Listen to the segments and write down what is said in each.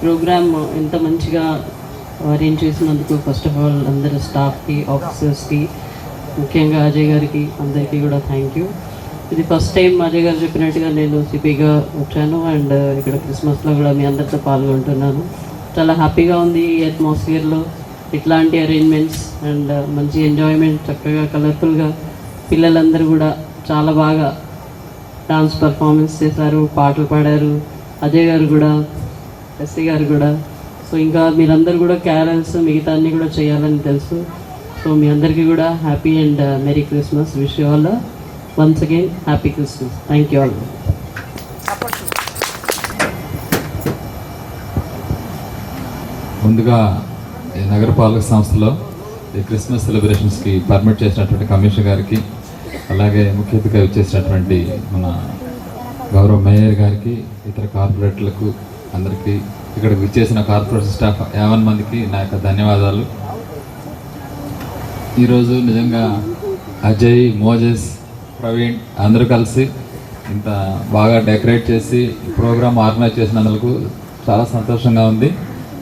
Programme ఎంత మంచిగా arrange చేసినందుకు ఫస్ట్ ఆఫ్ ఆల్ అందరు స్టాఫ్కి, ఆఫీసర్స్కి, ముఖ్యంగా అజయ్ గారికి అందరికీ కూడా థ్యాంక్ యూ. ఇది ఫస్ట్ టైం అజయ్ గారు చెప్పినట్టుగా నేను సిపిగా వచ్చాను అండ్ ఇక్కడ క్రిస్మస్లో కూడా మీ అందరితో పాల్గొంటున్నాను. చాలా హ్యాపీగా ఉంది ఈ అట్మాస్ఫియర్లో ఇట్లాంటి అరేంజ్మెంట్స్ అండ్ మంచి ఎంజాయ్మెంట్, చక్కగా కలర్ఫుల్గా పిల్లలందరూ కూడా చాలా బాగా డాన్స్ పర్ఫార్మెన్స్ చేశారు, పాటలు పాడారు. అజయ్ గారు కూడా, ఎస్సీ గారు కూడా. సో ఇంకా మీరందరూ కూడా క్యారల్స్ మిగతా అన్నీ కూడా చేయాలని తెలుసు. సో మీ అందరికీ కూడా happy and merry Christmas. Wish you all once again happy Christmas. Thank you all. ముందుగా ఈ నగరపాలక సంస్థలో ఈ క్రిస్మస్ సెలబ్రేషన్స్కి పర్మిట్ చేసినటువంటి కమిషనర్ గారికి, అలాగే ముఖ్య అతిథిగా వచ్చేసినటువంటి మన గౌరవ మేయర్ గారికి, ఇతర కార్పొరేట్లకు అందరికీ, ఇక్కడికి విచ్చేసిన కార్పొరేట్ స్టాఫ్ 50 మందికి నా యొక్క ధన్యవాదాలు. ఈరోజు నిజంగా అజయ్, మోజెస్, ప్రవీణ్ అందరూ కలిసి ఇంత బాగా డెకరేట్ చేసి ప్రోగ్రామ్ ఆర్గనైజ్ చేసినందుకు చాలా సంతోషంగా ఉంది.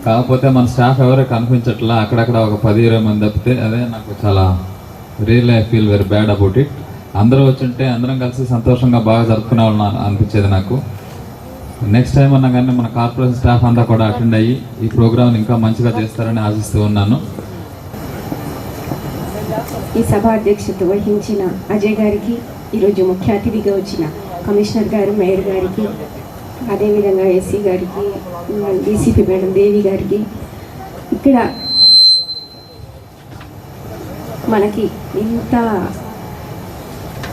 కాకపోతే మన స్టాఫ్ ఎవరో కనిపించట్లా, అక్కడక్కడ ఒక 10-20 మంది తప్పితే. అదే నాకు చాలా real I feel very bad about it. అందరూ వచ్చుంటే అందరం కలిసి సంతోషంగా బాగా జరుపుకునే వాళ్ళని అనిపించేది నాకు. నెక్స్ట్ టైం అన్నా కానీ మన కార్పొరేషన్ స్టాఫ్ అంతా కూడా అటెండ్ అయ్యి ఈ ప్రోగ్రామ్ని ఇంకా మంచిగా చేస్తారని ఆశిస్తూ ఉన్నాను. ఈ సభ అధ్యక్షత వహించిన అజయ్ గారికి, ఈరోజు ముఖ్య అతిథిగా వచ్చిన కమిషనర్ గారు, మేయర్ గారికి, అదేవిధంగా ఎస్సీ గారికి, డీసీపీ మేడం దేవి గారికి, ఇక్కడ మనకి ఇంత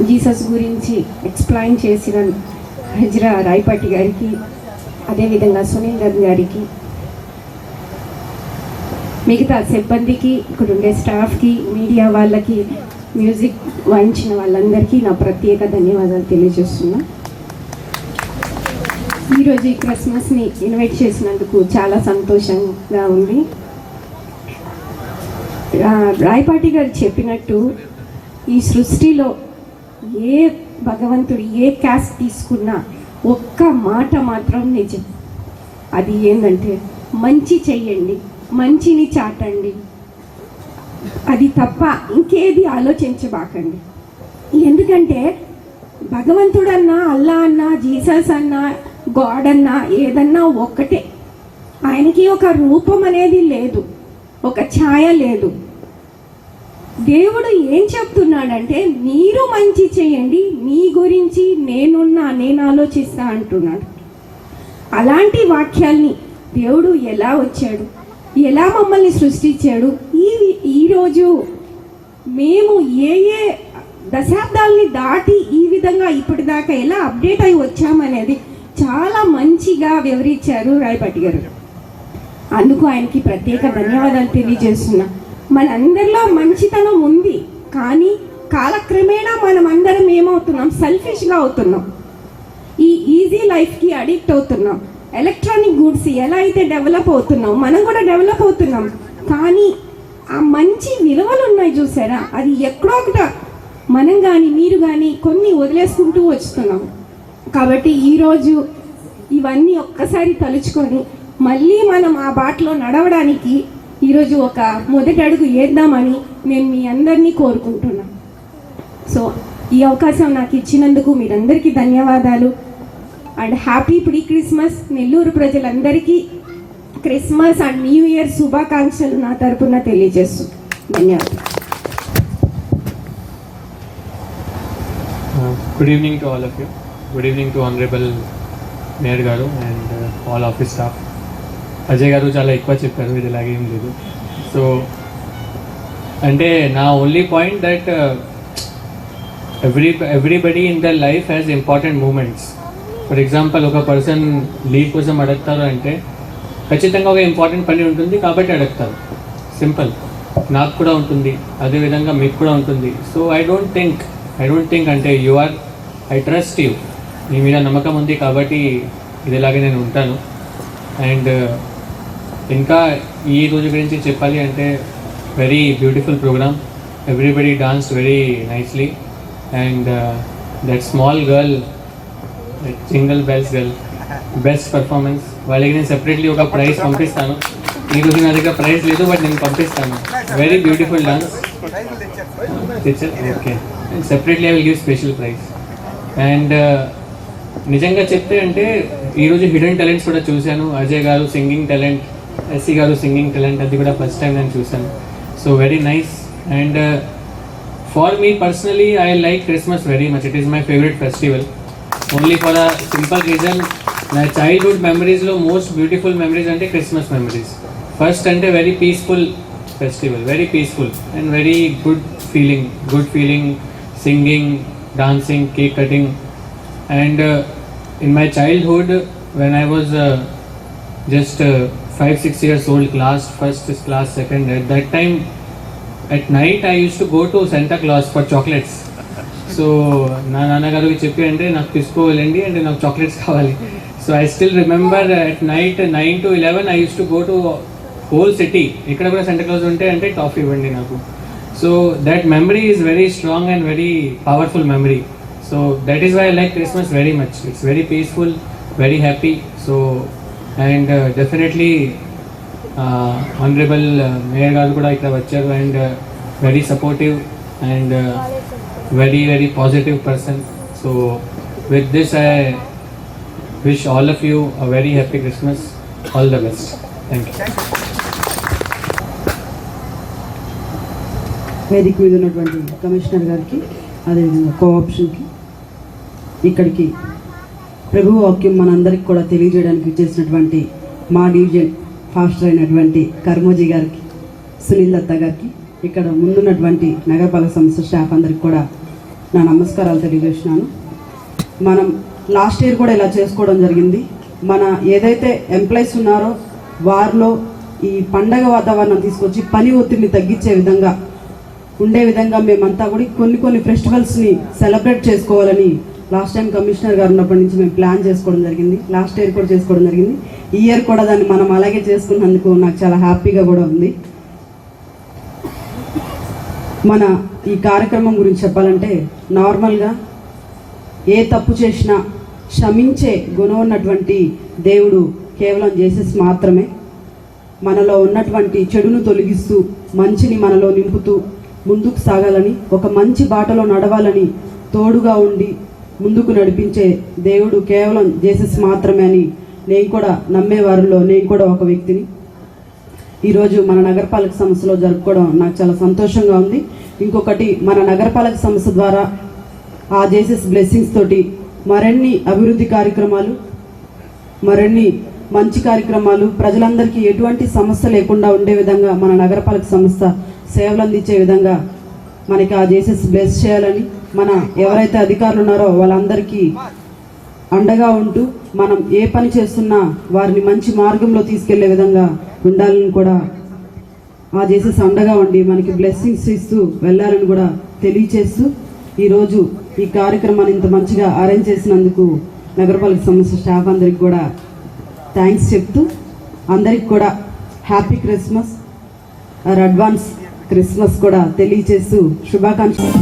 జీసస్ గురించి ఎక్స్ప్లెయిన్ చేసిన హజ్రా రాయపాటి గారికి, అదేవిధంగా సునీల్ గారికి, మిగతా సిబ్బందికి, ఇక్కడ ఉండే స్టాఫ్కి, మీడియా వాళ్ళకి, మ్యూజిక్ వాయించిన వాళ్ళందరికీ నా ప్రత్యేక ధన్యవాదాలు తెలియజేస్తున్నా. ఈరోజు ఈ క్రిస్మస్ని ఇన్వైట్ చేసినందుకు చాలా సంతోషంగా ఉంది. రాయపాటి గారు చెప్పినట్టు ఈ సృష్టిలో ఏ భగవంతుడు ఏ క్యాస్ట్ తీసుకున్నా ఒక్క మాట మాత్రం నిజం. అది ఏంటంటే మంచి చెయ్యండి, మంచిని చాటండి, అది తప్ప ఇంకేది ఆలోచించబాకండి. ఎందుకంటే భగవంతుడన్నా, అల్లా అన్నా, జీసస్ అన్నా, గాడ్ అన్నా ఏదన్నా ఒక్కటే. ఆయనకి ఒక రూపం అనేది లేదు, ఒక ఛాయ లేదు. దేవుడు ఏం చెప్తున్నాడంటే మీరు మంచి చేయండి, మీ గురించి నేను ఆలోచిస్తా అంటున్నాడు. అలాంటి వాక్యాల్ని దేవుడు ఎలా వచ్చాడు, ఎలా మమ్మల్ని సృష్టించాడు, ఈరోజు మేము ఏ దశాబ్దాలని దాటి ఈ విధంగా ఇప్పటిదాకా ఎలా అప్డేట్ అయి వచ్చామనేది చాలా మంచిగా వివరించారు రాయపాటి గారు. అందుకు ఆయనకి ప్రత్యేక ధన్యవాదాలు తెలియజేస్తున్నా. మనందరిలో మంచితనం ఉంది, కానీ కాలక్రమేణా మనం అందరం ఏమవుతున్నాం, సెల్ఫిష్గా అవుతున్నాం. ఈ ఈజీ లైఫ్కి అడిక్ట్ అవుతున్నాం. ఎలక్ట్రానిక్ గూడ్స్ ఎలా అయితే డెవలప్ అవుతున్నాం, మనం కూడా డెవలప్ అవుతున్నాం. కానీ ఆ మంచి విలువలు ఉన్నాయి చూసారా, అది ఎక్కడో ఒకట మనం కానీ మీరు కానీ కొన్ని వదిలేసుకుంటూ వస్తున్నాం. కాబట్టి ఈరోజు ఇవన్నీ ఒక్కసారి తలుచుకొని మళ్ళీ మనం ఆ బాటలో నడవడానికి ఈరోజు ఒక మొదటి అడుగు వేద్దామని నేను మీ అందరినీ కోరుకుంటున్నాను. సో ఈ అవకాశం నాకు ఇచ్చినందుకు మీరందరికీ ధన్యవాదాలు and happy pre Christmas. Nellore ప్రజలందరికీ క్రిస్మస్ అండ్ న్యూ ఇయర్ శుభాకాంక్షలు నా తరపున తెలియజేస్తూ ధన్యవాదాలు. Good evening to all of you. Good evening to Honorable Mayor Garu and all office staff. Ajay గారు చాలా ఎక్కువ చెప్పారు, ఇది ఇలాగేం లేదు. సో అంటే నా only point that everybody in the life has important moments. For example ఒక పర్సన్ లీవ్ కోసం అడుగుతారు అంటే ఖచ్చితంగా ఒక ఇంపార్టెంట్ పని ఉంటుంది కాబట్టి అడుగుతారు. సింపుల్. నాకు కూడా ఉంటుంది, అదేవిధంగా మీకు కూడా ఉంటుంది. సో ఐ డోంట్ థింక్ అంటే ఐ ట్రస్ట్ యూ, మీ మీద నమ్మకం ఉంది కాబట్టి ఇదిలాగే నేను ఉంటాను. అండ్ ఇంకా ఈ రోజు గురించి చెప్పాలి అంటే very beautiful programme. Everybody dance very nicely and that small girl, that jingle bells girl, best performance. వాళ్ళకి నేను సెపరేట్లీ ఒక ప్రైజ్ పంపిస్తాను. ఈరోజు నా దగ్గర ప్రైజ్ లేదు, బట్ నేను పంపిస్తాను. Very beautiful dance teacher. Okay, separately I will give special prize. And నిజంగా చెప్తే అంటే ఈరోజు హిడెన్ టాలెంట్స్ కూడా చూశాను. అజయ్ గారు సింగింగ్ టాలెంట్, ఎస్సీ గారు సింగింగ్ టాలెంట్, అది కూడా ఫస్ట్ టైం నేను చూశాను. So very nice. And for me personally I like Christmas very much. It is my favourite festival only for a simple reason. నా childhood మెమరీస్లో most beautiful memories అంటే Christmas memories. First అంటే very peaceful festival, very peaceful and very good feeling, singing, dancing, cake cutting. And in my childhood, when I was just 5-6 years old, class first, class second, at that time at night I used to go to Santa Claus for chocolates. So నా నాన్నగారికి చెప్పి అంటే నాకు తీసుకోవాలండి అంటే నాకు chocolates కావాలి. So I still remember at night 9 to 11 I used to go to whole city. ఇక్కడ కూడా Santa Claus ఉంటే అంటే టాఫీ ఇవ్వండి నాకు. So that memory is very strong and very powerful memory. So that is why I like Christmas very much. It's very peaceful, very happy. So and definitely honorable mayor garu kuda ikkada vacharu and very supportive and very positive person. So with this I wish all of you a very happy Christmas. All the best. Thank you. వేదిక మీద ఉన్నటువంటి commissioner గారికి, అదేవిధంగా కోఆప్షన్కి, ఇక్కడికి ప్రభు వాక్యం మనందరికి కూడా తెలియజేయడానికి చేసినటువంటి మా డివిజన్ ఫాస్టర్ అయినటువంటి కర్మోజీ గారికి, సునీల్ దత్తా గారికి, ఇక్కడ ముందున్నటువంటి నగరపాలక సంస్థ స్టాఫ్ అందరికి కూడా నా నమస్కారాలు తెలియజేస్తున్నాను. మనం లాస్ట్ ఇయర్ కూడా ఇలా చేసుకోవడం జరిగింది. మన ఏదైతే ఎంప్లాయీస్ ఉన్నారో వారిలో ఈ పండగ వాతావరణం తీసుకొచ్చి పని ఒత్తిడిని తగ్గించే విధంగా ఉండే విధంగా మేమంతా కూడా కొన్ని ఫెస్టివల్స్ని సెలబ్రేట్ చేసుకోవాలని లాస్ట్ టైం కమిషనర్ గారు ఉన్నప్పటి నుంచి మేము ప్లాన్ చేసుకోవడం జరిగింది. లాస్ట్ ఇయర్ కూడా చేసుకోవడం జరిగింది. ఈ ఇయర్ కూడా దాన్ని మనం అలాగే చేసుకున్నందుకు నాకు చాలా హ్యాపీగా కూడా ఉంది. మన ఈ కార్యక్రమం గురించి చెప్పాలంటే నార్మల్గా ఏ తప్పు చేసినా క్షమించే గుణం ఉన్నటువంటి దేవుడు కేవలం జీసస్ మాత్రమే. మనలో ఉన్నటువంటి చెడును తొలగిస్తూ మంచిని మనలో నింపుతూ ముందుకు సాగాలని, ఒక మంచి బాటలో నడవాలని తోడుగా ఉండి ముందుకు నడిపించే దేవుడు కేవలం జీసస్ మాత్రమే అని నేను కూడా నమ్మేవారిలో నేను కూడా ఒక వ్యక్తిని. ఈరోజు మన నగరపాలక సంస్థలో జరుపుకోవడం నాకు చాలా సంతోషంగా ఉంది. ఇంకొకటి, మన నగరపాలక సంస్థ ద్వారా ఆ జీసస్ బ్లెస్సింగ్స్ తోటి మరిన్ని అభివృద్ధి కార్యక్రమాలు, మరిన్ని మంచి కార్యక్రమాలు, ప్రజలందరికీ ఎటువంటి సమస్య లేకుండా ఉండే విధంగా మన నగరపాలక సంస్థ సేవలు అందించే విధంగా మనకి ఆ జీసస్ బ్లెస్ చేయాలని, మన ఎవరైతే అధికారులు ఉన్నారో వాళ్ళందరికీ అండగా ఉంటూ మనం ఏ పని చేస్తున్నా వారిని మంచి మార్గంలో తీసుకెళ్లే విధంగా ఉండాలని కూడా ఆ జీసస్ అండగా ఉండి మనకి బ్లెస్సింగ్స్ ఇస్తూ వెళ్ళాలని కూడా తెలియచేస్తూ ఈరోజు ఈ కార్యక్రమాన్ని ఇంత మంచిగా అరేంజ్ చేసినందుకు నగరపాలక సంస్థ స్టాఫ్ అందరికి కూడా థ్యాంక్స్ చెప్తూ అందరికి కూడా happy Christmas or advance Christmas కూడా తెలియచేస్తూ శుభాకాంక్షలు.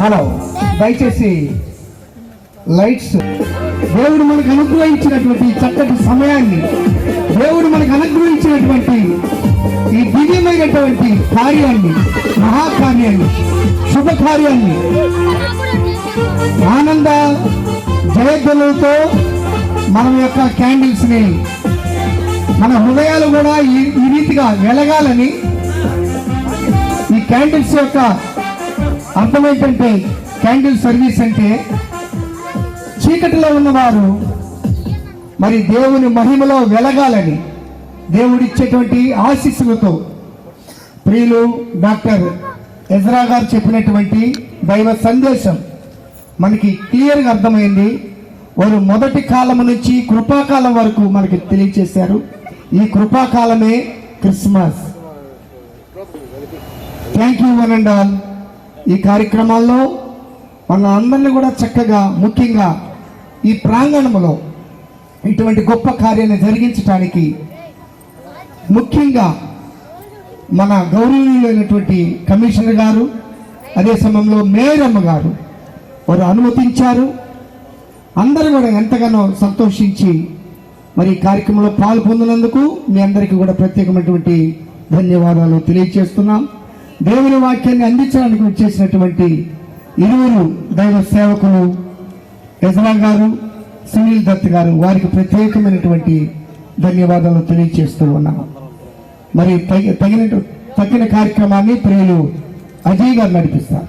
హలో, దయచేసి లైట్స్. దేవుడు మనకు అనుగ్రహించినటువంటి చక్కటి సమయాన్ని, దేవుడు మనకు అనుగ్రహించినటువంటి ఈ దివ్యమైనటువంటి కార్యాన్ని, మహాకార్యాన్ని, శుభకార్యాన్ని ఆనంద జయధ్వనులతో మన యొక్క క్యాండిల్స్ని, మన హృదయాలు కూడా ఈ రీతిగా వెలగాలని, ఈ క్యాండిల్స్ యొక్క అర్థం ఏంటంటే, క్యాండిల్ సర్వీస్ అంటే చీకటిలో ఉన్నవారు మరి దేవుని మహిమలో వెలగాలని దేవుడిచ్చేటువంటి ఆశీస్సులతో ప్రియులు డాక్టర్ ఎజ్రా గారు చెప్పినటువంటి దైవ సందేశం మనకి క్లియర్గా అర్థమైంది. వారు మొదటి కాలం నుంచి కృపాకాలం వరకు మనకి తెలియచేశారు. ఈ కృపాకాలమే Christmas. Thank you one and all. ఈ కార్యక్రమాల్లో మన అందరినీ కూడా చక్కగా, ముఖ్యంగా ఈ ప్రాంగణంలో ఇటువంటి గొప్ప కార్యాన్ని జరిగించడానికి ముఖ్యంగా మన గౌరవనీయులైనటువంటి కమిషనర్ గారు, అదే సమయంలో మేయర్ అమ్మ గారు వారు అనుమతించారు. అందరూ కూడా ఎంతగానో సంతోషించి మరి ఈ కార్యక్రమంలో పాల్పొందినందుకు మీ అందరికీ కూడా ప్రత్యేకమైనటువంటి ధన్యవాదాలు తెలియజేస్తున్నాం. దేవుని వాక్యాన్ని అందించడానికి వచ్చేసినటువంటి ఇరువురు దైవ సేవకులు ఎజ్రా గారు, సునీల్ దత్ గారు, వారికి ప్రత్యేకమైనటువంటి ధన్యవాదాలు తెలియజేస్తూ ఉన్నాము. మరి తగిన కార్యక్రమాన్ని ప్రియులు అజయ్ గారు నడిపిస్తారు.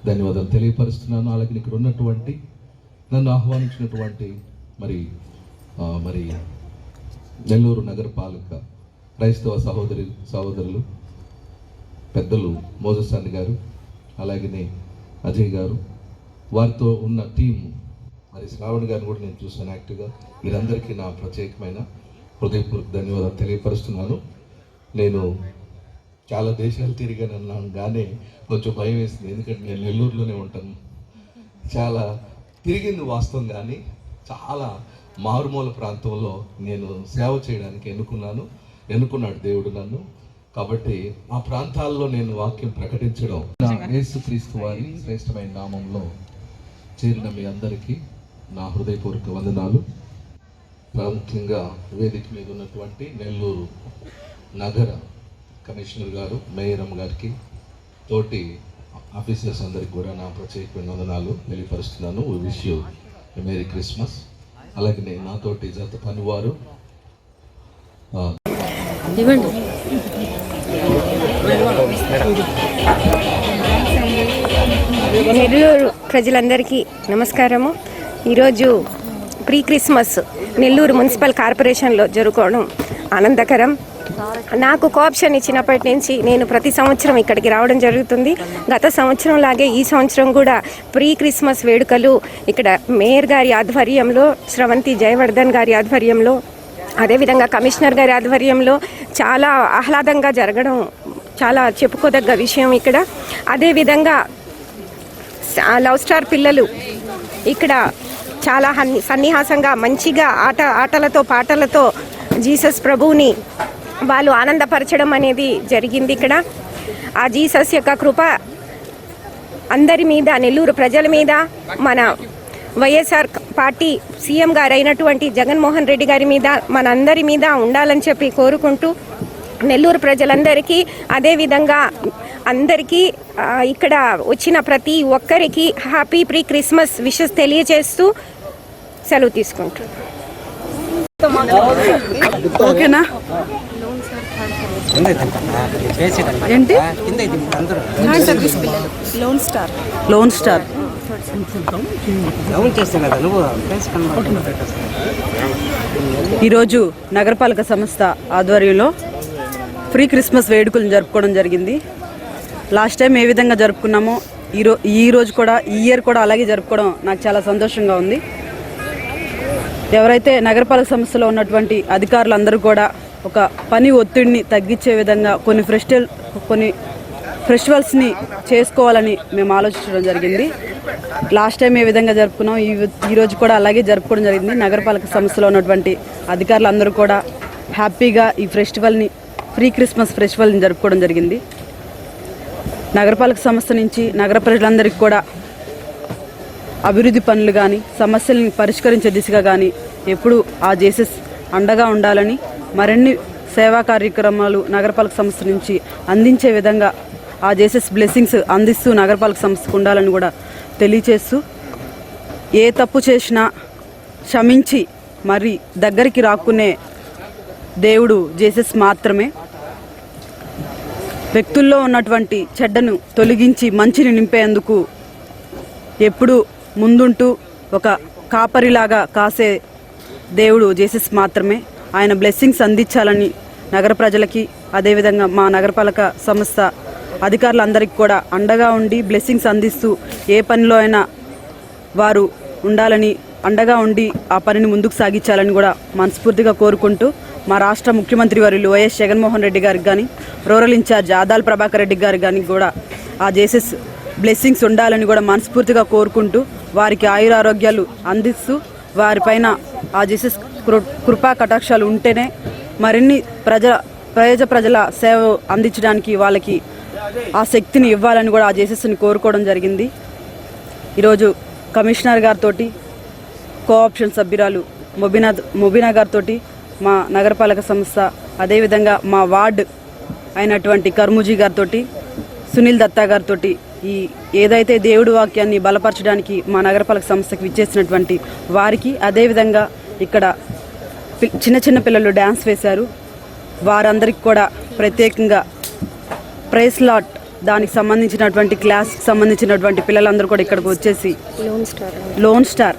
ధన్యవాదాలు తెలియపరుస్తున్నాను. అలాగే ఇక్కడ ఉన్నటువంటి నన్ను ఆహ్వానించినటువంటి మరి నెల్లూరు నగరపాలక క్రైస్తవ సహోదరులు పెద్దలు మోజస్ అన్న గారు, అలాగనే అజయ్ గారు, వారితో ఉన్న టీము, మరి శ్రావణ్ గారిని కూడా నేను చూశాను యాక్టివ్గా. వీరందరికీ నా ప్రత్యేకమైన హృదయపూర్వక ధన్యవాదాలు తెలియపరుస్తున్నాను. నేను చాలా దేశాలు తిరిగాను అన్నాను, కానీ కొంచెం భయం వేసింది, ఎందుకంటే నేను నెల్లూరులోనే ఉంటాను. చాలా తిరిగింది వాస్తవం, కానీ చాలా మారుమూల ప్రాంతంలో నేను సేవ చేయడానికి ఎన్నుకున్నాడు దేవుడు నన్ను. కాబట్టి ఆ ప్రాంతాల్లో నేను వాక్యం ప్రకటించడం, యేసుక్రీస్తు వారి శ్రేష్టమైన నామంలో చేరిన మీ అందరికీ నా హృదయపూర్వక వందనాలు. ప్రాముఖ్యంగా వేదిక మీద ఉన్నటువంటి నెల్లూరు నగర కమిషనర్ గారు, మేయర్ గారికి, తోటి ఆఫీసర్స్ అందరికి కూడా నా ప్రత్యేకమైన వందనాలు తెలియపరుస్తున్నాను. Wish you merry Christmas. అలాగే నాతోటి జత పనివారు నెల్లూరు ప్రజలందరికీ నమస్కారము. ఈరోజు ప్రీ క్రిస్మస్ నెల్లూరు మున్సిపల్ కార్పొరేషన్లో జరుపుకోవడం ఆనందకరం. నాకు కోఆప్షన్ ఇచ్చినప్పటి నుంచి నేను ప్రతి సంవత్సరం ఇక్కడికి రావడం జరుగుతుంది. గత సంవత్సరం లాగే ఈ సంవత్సరం కూడా ప్రీ క్రిస్మస్ వేడుకలు ఇక్కడ మేయర్ గారి ఆధ్వర్యంలో, శ్రవంతి జయవర్ధన్ గారి ఆధ్వర్యంలో, అదేవిధంగా కమిషనర్ గారి ఆధ్వర్యంలో చాలా ఆహ్లాదంగా జరగడం చాలా చెప్పుకోదగ్గ విషయం ఇక్కడ. అదేవిధంగా లవ్ స్టార్ పిల్లలు ఇక్కడ చాలా సన్నిహాసంగా మంచిగా ఆటలతో పాటలతో జీసస్ ప్రభువుని వాళ్ళు ఆనందపరచడం అనేది జరిగింది ఇక్కడ. ఆ జీసస్ యొక్క కృప అందరి మీద, నెల్లూరు ప్రజల మీద, మన వైఎస్ఆర్ పార్టీ సీఎం గారు అయినటువంటి జగన్మోహన్ రెడ్డి గారి మీద, మనందరి మీద ఉండాలని చెప్పి కోరుకుంటూ నెల్లూరు ప్రజలందరికీ, అదేవిధంగా అందరికీ ఇక్కడ వచ్చిన ప్రతి ఒక్కరికి హ్యాపీ ప్రీ క్రిస్మస్ విషెస్ తెలియజేస్తూ సెలవు తీసుకుంటూ. ఓకేనా? ఏంటి? లోన్ స్టార్ ఈరోజు నగరపాలక సంస్థ ఆధ్వర్యంలో ప్రీ క్రిస్మస్ వేడుకలను జరుపుకోవడం జరిగింది. లాస్ట్ టైం ఏ విధంగా జరుపుకున్నామో ఈ రోజు కూడా, ఈ ఇయర్ కూడా అలాగే జరుపుకోవడం నాకు చాలా సంతోషంగా ఉంది. ఎవరైతే నగరపాలక సంస్థలో ఉన్నటువంటి అధికారులందరూ కూడా ఒక పని ఒత్తిడిని తగ్గించే విధంగా కొన్ని ఫెస్టివల్స్ని చేసుకోవాలని మేము ఆలోచించడం జరిగింది. లాస్ట్ టైం ఏ విధంగా జరుపుకున్నాం, ఈరోజు కూడా అలాగే జరుపుకోవడం జరిగింది. నగరపాలక సంస్థలో ఉన్నటువంటి అధికారులందరూ కూడా హ్యాపీగా ఈ ఫెస్టివల్ని, ప్రీ క్రిస్మస్ ఫెస్టివల్ని జరుపుకోవడం జరిగింది. నగరపాలక సంస్థ నుంచి నగర ప్రజలందరికీ కూడా అభివృద్ధి పనులు కానీ, సమస్యలను పరిష్కరించే దిశగా కానీ ఎప్పుడు ఆ జీసస్ అండగా ఉండాలని, మరిన్ని సేవా కార్యక్రమాలు నగరపాలక సంస్థ నుంచి అందించే విధంగా ఆ జీసస్ బ్లెస్సింగ్స్ అందిస్తూ నగరపాలక సంస్థకు ఉండాలని కూడా తెలియచేస్తూ, ఏ తప్పు చేసినా క్షమించి మరి దగ్గరికి రాక్కునే దేవుడు జీసస్ మాత్రమే. వ్యక్తుల్లో ఉన్నటువంటి చెడ్డను తొలగించి మంచిని నింపేందుకు ఎప్పుడు ముందుంటూ ఒక కాపరిలాగా కాసే దేవుడు జీసస్ మాత్రమే. ఆయన బ్లెస్సింగ్స్ అందించాలని నగర ప్రజలకి, అదేవిధంగా మా నగరపాలక సంస్థ అధికారులందరికీ కూడా అండగా ఉండి బ్లెస్సింగ్స్ అందిస్తూ ఏ పనిలో అయినా వారు ఉండాలని అండగా ఉండి ఆ పనిని ముందుకు సాగించాలని కూడా మనస్ఫూర్తిగా కోరుకుంటూ మా రాష్ట్ర ముఖ్యమంత్రి వర్యులు వైఎస్ జగన్మోహన్ రెడ్డి గారికి కానీ రూరల్ ఇన్ఛార్జ్ ఆదాల్ ప్రభాకర్ రెడ్డి గారికి కానీ కూడా ఆ జేసెస్ బ్లెస్సింగ్స్ ఉండాలని కూడా మనస్ఫూర్తిగా కోరుకుంటూ వారికి ఆయురారోగ్యాలు అందిస్తూ వారిపైన ఆ జేసెస్ కృపా కటాక్షాలు ఉంటేనే మరిన్ని ప్రజల సేవ అందించడానికి వాళ్ళకి ఆ శక్తిని ఇవ్వాలని కూడా ఆ జేసెస్ని కోరుకోవడం జరిగింది. ఈరోజు కమిషనర్ గారితో, కోఆప్షన్ సభ్యురాలు మొబినా గారితో, మా నగరపాలక సంస్థ అదేవిధంగా మా వార్డు అయినటువంటి కర్మూజీ గారితో, సునీల్ దత్తా గారితో ఈ ఏదైతే దేవుడి వాక్యాన్ని బలపరచడానికి మా నగరపాలక సంస్థకి విచ్చేసినటువంటి వారికి, అదేవిధంగా ఇక్కడ చిన్న పిల్లలు డ్యాన్స్ వేశారు వారందరికీ కూడా ప్రత్యేకంగా ప్రైస్ లాట్ దానికి సంబంధించినటువంటి క్లాస్కి సంబంధించినటువంటి పిల్లలందరూ కూడా ఇక్కడికి వచ్చేసి లోన్ స్టార్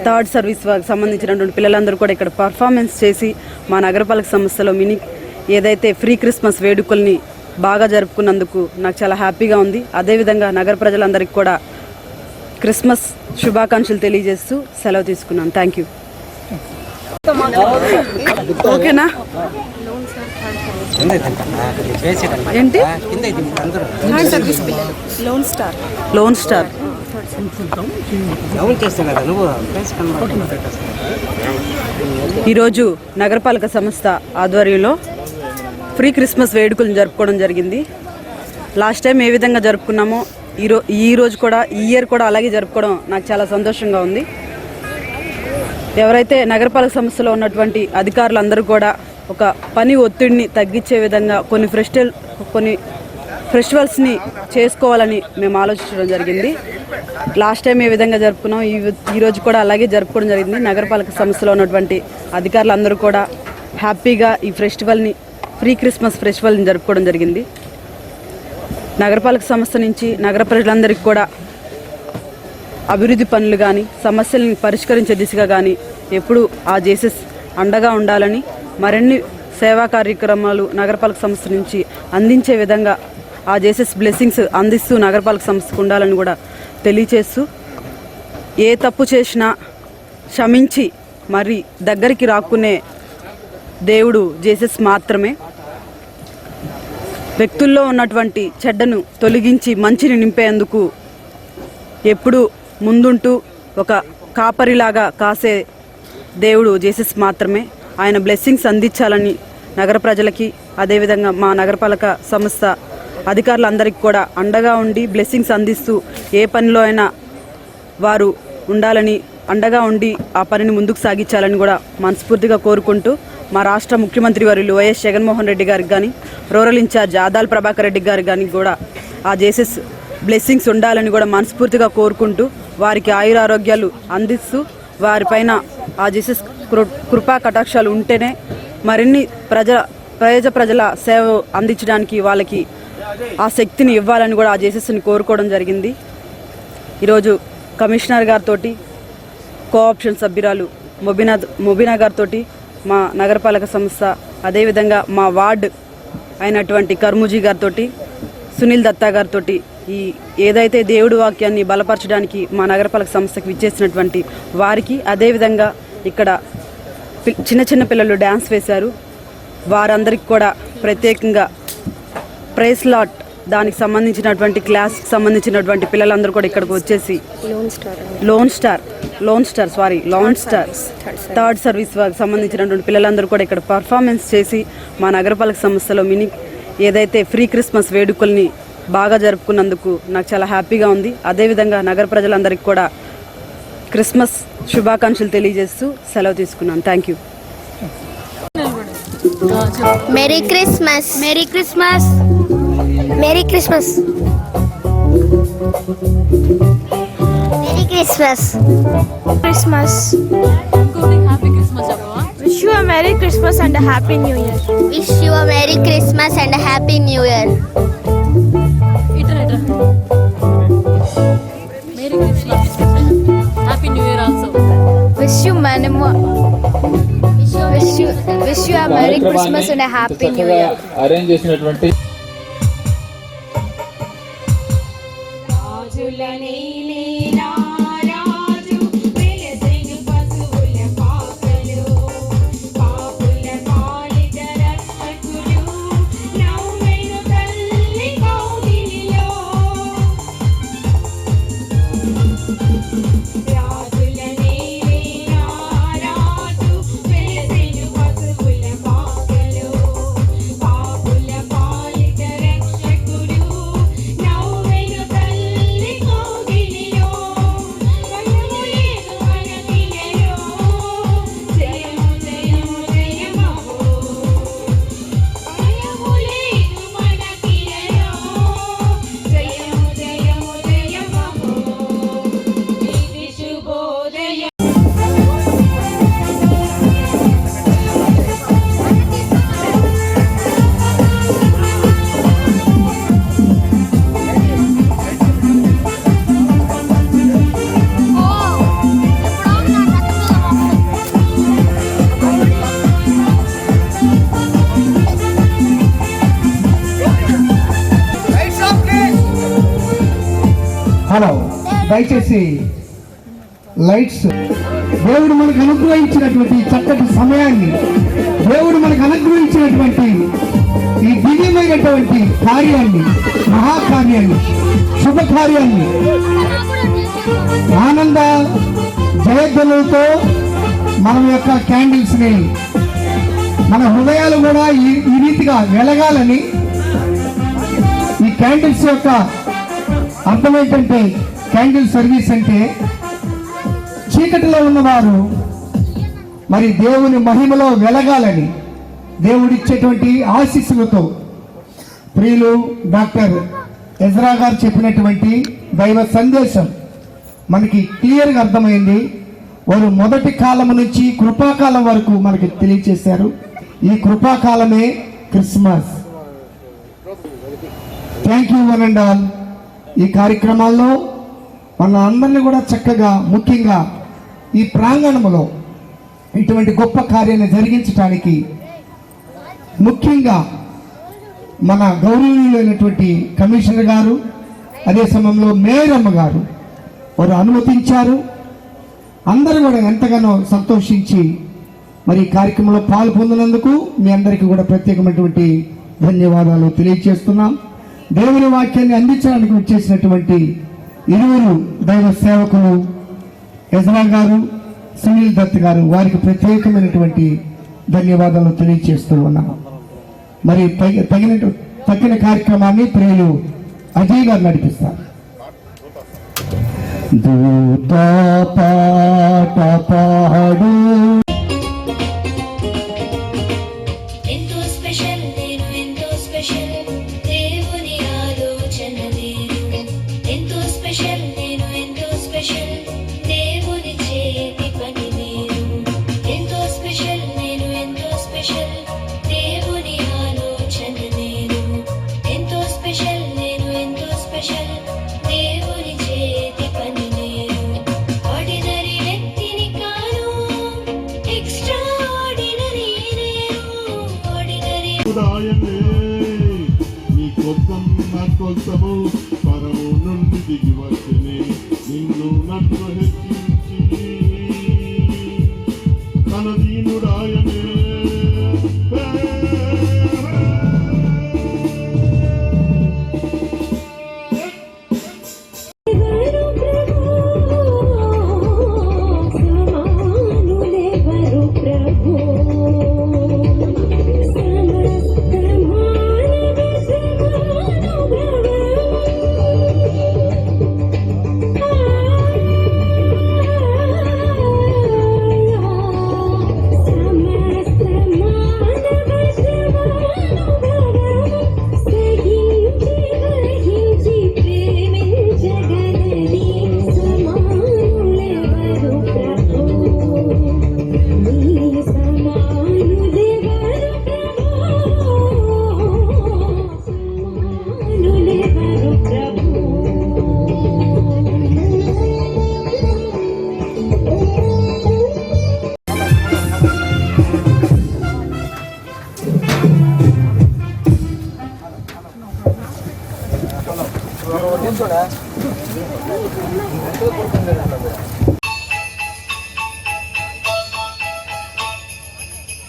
థర్డ్ సర్వీస్ వారికి సంబంధించినటువంటి పిల్లలందరూ కూడా ఇక్కడ పర్ఫార్మెన్స్ చేసి మా నగరపాలక సంస్థలో ఏదైతే ఫ్రీ క్రిస్మస్ వేడుకల్ని బాగా జరుపుకున్నందుకు నాకు చాలా హ్యాపీగా ఉంది. అదేవిధంగా నగర ప్రజలందరికీ కూడా క్రిస్మస్ శుభాకాంక్షలు తెలియజేస్తూ సెలవు తీసుకున్నాను. Thank you. ఓకేనా? ఏంటి లోన్ స్టార్ ఈరోజు నగరపాలక సంస్థ ఆధ్వర్యంలో ఫ్రీ క్రిస్మస్ వేడుకలను జరుపుకోవడం జరిగింది. లాస్ట్ టైం ఏ విధంగా జరుపుకున్నామో ఈ రోజు కూడా ఈ ఇయర్ కూడా అలాగే జరుపుకోవడం నాకు చాలా సంతోషంగా ఉంది. ఎవరైతే నగరపాలక సంస్థలో ఉన్నటువంటి అధికారులందరూ కూడా ఒక పని ఒత్తిడిని తగ్గించే విధంగా కొన్ని ఫెస్టివల్స్ని చేసుకోవాలని మేము ఆలోచించడం జరిగింది. లాస్ట్ టైం ఏ విధంగా జరుపుకున్నాం ఈ రోజు కూడా అలాగే జరుపుకోవడం జరిగింది. నగరపాలక సంస్థలో ఉన్నటువంటి అధికారులందరూ కూడా హ్యాపీగా ఈ ఫెస్టివల్ని ఫ్రీ క్రిస్మస్ ఫెస్టివల్ని జరుపుకోవడం జరిగింది. నగరపాలక సంస్థ నుంచి నగర ప్రజలందరికీ కూడా అభివృద్ధి పనులు కానీ సమస్యలను పరిష్కరించే దిశగా కానీ ఎప్పుడు ఆ జేసెస్ అండగా ఉండాలని, మరిన్ని సేవా కార్యక్రమాలు నగరపాలక సంస్థ నుంచి అందించే విధంగా ఆ జేసెస్ బ్లెస్సింగ్స్ అందిస్తూ నగరపాలక సంస్థకు ఉండాలని కూడా తెలియచేస్తూ, ఏ తప్పు చేసినా క్షమించి మరి దగ్గరికి రాక్కునే దేవుడు జేసెస్ మాత్రమే. వ్యక్తుల్లో ఉన్నటువంటి చెడ్డను తొలగించి మంచిని నింపేందుకు ఎప్పుడు ముందుంటూ ఒక కాపరిలాగా కాసే దేవుడు జేసస్ మాత్రమే. ఆయన బ్లెస్సింగ్స్ అందించాలని నగర ప్రజలకి, అదేవిధంగా మా నగరపాలక సంస్థ అధికారులందరికీ కూడా అండగా ఉండి బ్లెస్సింగ్స్ అందిస్తూ ఏ పనిలో అయినా వారు ఉండాలని, అండగా ఉండి ఆ పనిని ముందుకు సాగించాలని కూడా మనస్ఫూర్తిగా కోరుకుంటూ, మా రాష్ట్ర ముఖ్యమంత్రి వర్యులు వైఎస్ జగన్మోహన్ రెడ్డి గారికి కానీ రూరల్ ఇన్ఛార్జ్ ఆదాల్ ప్రభాకర్ రెడ్డి గారికి కానీ కూడా ఆ జేసస్ బ్లెస్సింగ్స్ ఉండాలని కూడా మనస్ఫూర్తిగా కోరుకుంటూ, వారికి ఆయురారోగ్యాలు అందిస్తూ వారిపైన ఆ జేసస్ కృపా కటాక్షాలు ఉంటేనే మరిన్ని ప్రజల సేవ అందించడానికి వాళ్ళకి ఆ శక్తిని ఇవ్వాలని కూడా ఆ జేసస్ని కోరుకోవడం జరిగింది. ఈరోజు కమిషనర్ గారితో, కోఆప్షన్ సభ్యురాలు మొబినా గారితో, మా నగరపాలక సంస్థ అదేవిధంగా మా వార్డు అయినటువంటి కర్మూజీ గారితో, సునీల్ దత్తా గారితో ఈ ఏదైతే దేవుడి వాక్యాన్ని బలపరచడానికి మా నగరపాలక సంస్థకి విచ్చేసినటువంటి వారికి, అదేవిధంగా ఇక్కడ చిన్న పిల్లలు డ్యాన్స్ వేశారు వారందరికీ కూడా ప్రత్యేకంగా ప్రైస్ లాట్ దానికి సంబంధించినటువంటి క్లాస్కి సంబంధించినటువంటి పిల్లలందరూ కూడా ఇక్కడికి వచ్చేసి లోన్ స్టార్ థర్డ్ సర్వీస్ వారికి సంబంధించినటువంటి పిల్లలందరూ కూడా ఇక్కడ పర్ఫార్మెన్స్ చేసి మా నగరపాలక సంస్థలో ఏదైతే ఫ్రీ క్రిస్మస్ వేడుకల్ని బాగా జరుపుకున్నందుకు నాకు చాలా హ్యాపీగా ఉంది. అదేవిధంగా నగర ప్రజలందరికీ కూడా క్రిస్మస్ శుభాకాంక్షలు తెలియజేస్తూ సెలవు తీసుకున్నాను. Thank you. Merry Christmas. Merry Christmas. Merry Christmas. Merry Christmas. Christmas. Happy Christmas చెప్పవా? Wish you a Merry Christmas and a Happy New Year. Wish you a Merry Christmas and a Happy New Year. Merry Christmas. Happy New Year also. Wish you a Merry Christmas and a Happy New Year. Arrange చేసినటువంటి రాజుల నేలే దయచేసి lights. దేవుడు మనకు అనుగ్రహించినటువంటి చక్కటి సమయాన్ని, దేవుడు మనకు అనుగ్రహించినటువంటి ఈ దివ్యమైనటువంటి కార్యాన్ని, మహాకార్యాన్ని, శుభకార్యాన్ని ఆనంద జయధ్వనులతో మన యొక్క క్యాండిల్స్ ని, మన హృదయాలు కూడా ఈ రీతిగా వెలగాలని. ఈ క్యాండిల్స్ యొక్క అర్థం ఏంటంటే, క్యాండిల్ సర్వీస్ అంటే చీకటిలో ఉన్నవారు మరి దేవుని మహిమలో వెలగాలని, దేవుడిచ్చేటువంటి ఆశీస్సులతో ప్రియులు డాక్టర్ ఎజ్రా గారు చెప్పినటువంటి దైవ సందేశం మనకి క్లియర్గా అర్థమైంది. వారు మొదటి కాలం నుంచి కృపాకాలం వరకు మనకి తెలియచేశారు. ఈ కృపాకాలమే Christmas. Thank you one and all. ఈ కార్యక్రమాల్లో మన అందరినీ కూడా చక్కగా, ముఖ్యంగా ఈ ప్రాంగణంలో ఇటువంటి గొప్ప కార్యాన్ని జరిగించడానికి ముఖ్యంగా మన గౌరవనీయులైనటువంటి కమిషనర్ గారు, అదే సమయంలో మేయరమ్మ గారు వారు అనుమతించారు. అందరూ కూడా ఎంతగానో సంతోషించి మరి ఈ కార్యక్రమంలో పాల్పొందినందుకు మీ అందరికీ కూడా ప్రత్యేకమైనటువంటి ధన్యవాదాలు తెలియజేస్తున్నాం. దేవుని వాక్యాన్ని అందించడానికి వచ్చేసినటువంటి ఇరువురు దైవ సేవకులు ఎజ్రా గారు, సునీల్ దత్ గారు, వారికి ప్రత్యేకమైనటువంటి ధన్యవాదాలు తెలియజేస్తూ ఉన్నాం. మరి తగిన కార్యక్రమాన్ని ప్రియులు అజయ్ గారు నడిపిస్తారు. దూత పాట పాడు. ఎంతో స్పెషల్ నేను, ఎంతో స్పెషల్ దేవుని ఆలోచన నేను. ఎంతో స్పెషల్ నేను, ఎంతో స్పెషల్ దేవుని చేతి పని నేను. ఎంతో స్పెషల్ నేను, ఎంతో స్పెషల్ దేవుని ఆలోచన నేను. ఎంతో స్పెషల్ నేను, ఎంతో స్పెషల్ దేవుని చేతి పని నేను. ఆర్డినరీ వ్యక్తిని కాను, ఎక్స్ట్రా ఆర్డినరీ నేను. ఆర్డినరీ నీ కోసం నా కోసము పరము నుండి దిగి వచ్చనే, నిన్ను నన్ను హెచ్చించి తన దీనుడాయనే.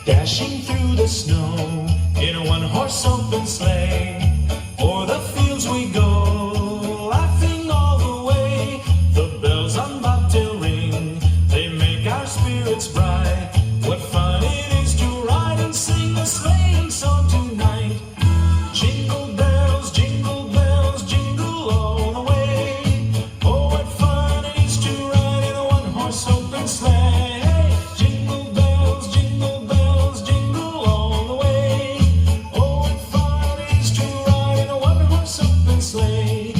Dashing through the snow in a one-horse open sleigh, o'er the fields we go, laughing all the way. The bells on bobtail ring, they make our spirits bright. What fun it is to ride and sing a sleighing song tonight. Jingle bells, jingle all the way. Oh, what fun it is to ride in a one-horse open sleigh. Jingle bells, jingle all the way. Oh, what fun it is to ride in a one-horse open sleigh.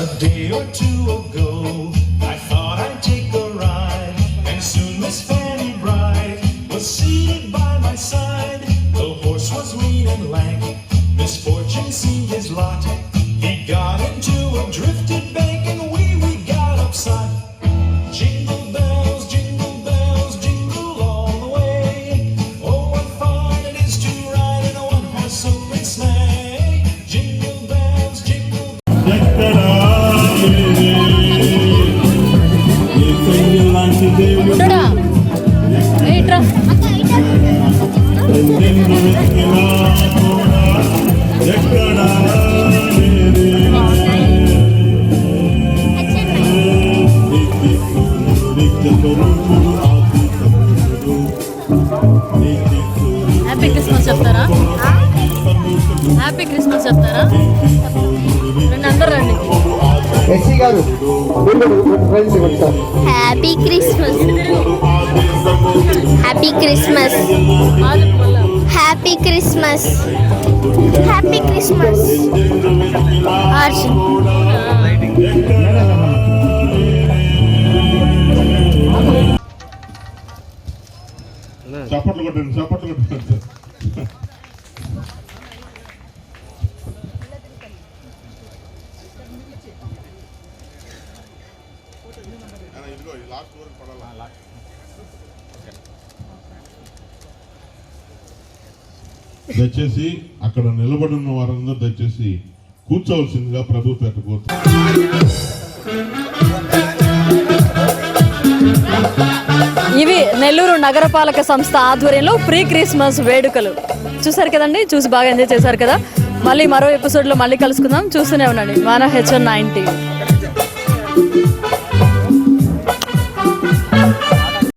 A day or two ago, I thought I'd take a ride, and soon Miss Fanny Bright was seated by my side. The horse was lean and lank, misfortune seemed his lot. He got into a drifted bank, and we got upside. Jingle bells, jingle all the way. Oh, what fun happy Christmas చెప్తారా? Happy Christmas చెప్తారా? రండి అందరు రండి. SC గారు friends ఇవ్వండి sir. Happy Christmas. Happy Christmas. Happy Christmas. Happy Christmas. చప్పట్లు కొట్టండి, చప్పట్లు కొట్టండి. దయచేసి అక్కడ నిలబడి ఉన్న వారందరూ దయచేసి కూర్చోవలసిందిగా ప్రభు పేట కోరుతున్నారు. ఇవి నెల్లూరు నగరపాలక సంస్థ ఆధ్వర్యంలో ప్రీ క్రిస్మస్ వేడుకలు. చూసారు కదండి, చూసి బాగా ఎంజాయ్ చేశారు కదా. మళ్ళీ మరో ఎపిసోడ్లో మళ్ళీ కలుసుకుందాం. చూస్తూనే ఉండండి మన H1 9 TV.